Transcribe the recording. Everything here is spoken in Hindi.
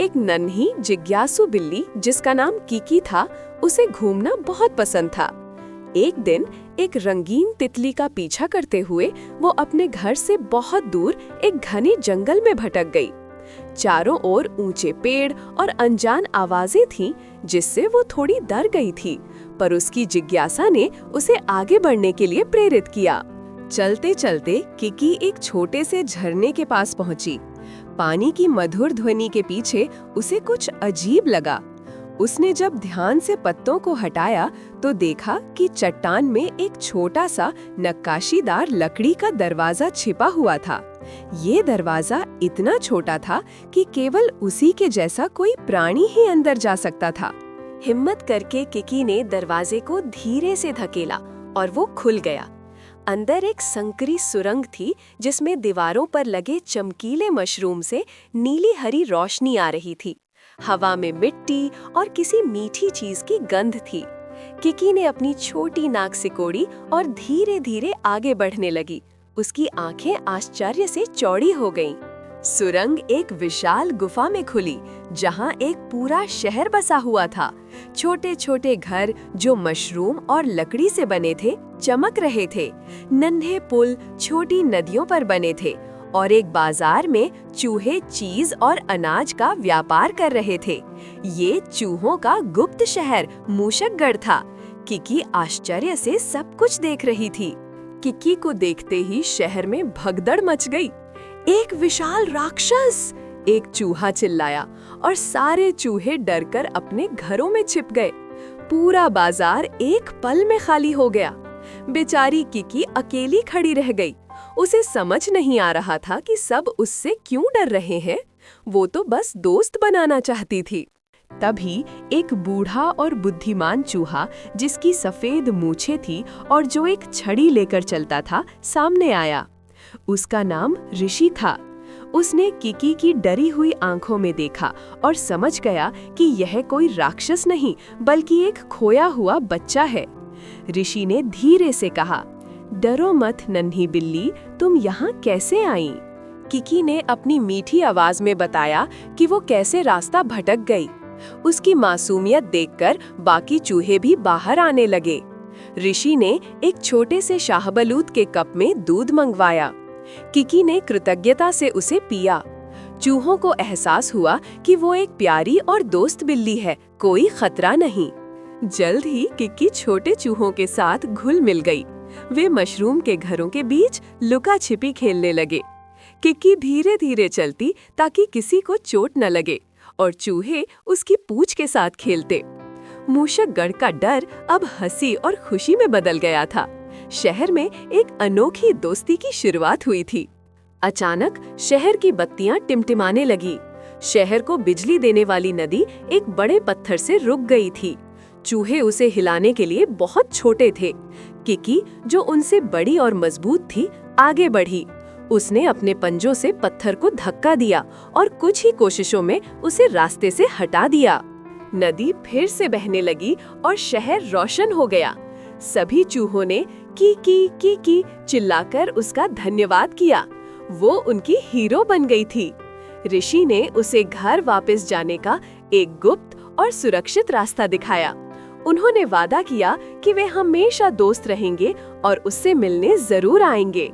एक नन्ही जिज्ञासु बिल्ली जिसका नाम किकी था, उसे घूमना बहुत पसंद था। एक दिन एक रंगीन तितली का पीछा करते हुए वो अपने घर से बहुत दूर एक घने जंगल में भटक गई। चारों ओर ऊंचे पेड़ और अनजान आवाजें थीं, जिससे वो थोड़ी डर गई थी, पर उसकी जिज्ञासा ने उसे आगे बढ़ने के लिए प्रेरित किया। चलते चलते किकी एक छोटे से झरने के पास पहुंची। पानी की मधुर ध्वनि के पीछे उसे कुछ अजीब लगा। उसने जब ध्यान से पत्तों को हटाया तो देखा कि चट्टान में एक छोटा सा नक्काशीदार लकड़ी का दरवाजा छिपा हुआ था। ये दरवाजा इतना छोटा था कि केवल उसी के जैसा कोई प्राणी ही अंदर जा सकता था। हिम्मत करके किकी ने दरवाजे को धीरे से धकेला और वो खुल गया। अंदर एक संकरी सुरंग थी, जिसमें दीवारों पर लगे चमकीले मशरूम से नीली हरी रोशनी आ रही थी। हवा में मिट्टी और किसी मीठी चीज की गंध थी। किकी ने अपनी छोटी नाक सिकोड़ी और धीरे धीरे आगे बढ़ने लगी। उसकी आंखें आश्चर्य से चौड़ी हो गईं। सुरंग एक विशाल गुफा में खुली, जहां एक पूरा शहर बसा हुआ था। छोटे छोटे घर जो मशरूम और लकड़ी से बने थे, चमक रहे थे। नन्हे पुल छोटी नदियों पर बने थे और एक बाजार में चूहे चीज और अनाज का व्यापार कर रहे थे। ये चूहों का गुप्त शहर मूषकगढ़ था। किकी आश्चर्य से सब कुछ देख रही थी। किकी को देखते ही शहर में भगदड़ मच गई। एक विशाल राक्षस! एक चूहा चिल्लाया और सारे चूहे डरकर अपने घरों में छिप गए। पूरा बाजार एक पल में खाली हो गया। बेचारी किकी अकेली खड़ी रह गई। उसे समझ नहीं आ रहा था कि सब उससे क्यों डर रहे हैं। वो तो बस दोस्त बनाना चाहती थी। तभी एक बूढ़ा और बुद्धिमान चूहा, जिसकी सफेद मूछें थी और जो एक छड़ी लेकर चलता था, सामने आया। उसका नाम ऋषि था। उसने किकी की डरी हुई आंखों में देखा और समझ गया कि यह कोई राक्षस नहीं, बल्कि एक खोया हुआ बच्चा है। ऋषि ने धीरे से कहा, डरो मत नन्ही बिल्ली, तुम यहाँ कैसे आई? किकी ने अपनी मीठी आवाज में बताया कि वो कैसे रास्ता भटक गई। उसकी मासूमियत देखकर बाकी चूहे भी बाहर आने लगे। ऋषि ने एक छोटे से शाहबलूत के कप में दूध मंगवाया। किकी ने कृतज्ञता से उसे पिया। चूहों को एहसास हुआ कि वो एक प्यारी और दोस्त बिल्ली है, कोई खतरा नहीं। जल्द ही किकी छोटे चूहों के साथ घुल मिल गई। वे मशरूम के घरों के बीच लुका छिपी खेलने लगे। किकी धीरे धीरे चलती ताकि किसी को चोट न लगे और चूहे उसकी पूंछ के साथ खेलते। मूषकगढ़ का डर अब हंसी और खुशी में बदल गया था। शहर में एक अनोखी दोस्ती की शुरुआत हुई थी। अचानक शहर की बत्तियां टिमटिमाने लगी। शहर को बिजली देने वाली नदी एक बड़े पत्थर से रुक गई थी। चूहे उसे हिलाने के लिए बहुत छोटे थे। किकी, जो उनसे बड़ी और मजबूत थी, आगे बढ़ी। उसने अपने पंजों से पत्थर को धक्का दिया और कुछ ही कोशिशों में उसे रास्ते से हटा दिया। नदी फिर से बहने लगी और शहर रोशन हो गया। सभी चूहों ने की चिल्लाकर उसका धन्यवाद किया। वो उनकी हीरो बन गई थी। ऋषि ने उसे घर वापस जाने का एक गुप्त और सुरक्षित रास्ता दिखाया। उन्होंने वादा किया कि वे हमेशा दोस्त रहेंगे और उससे मिलने जरूर आएंगे।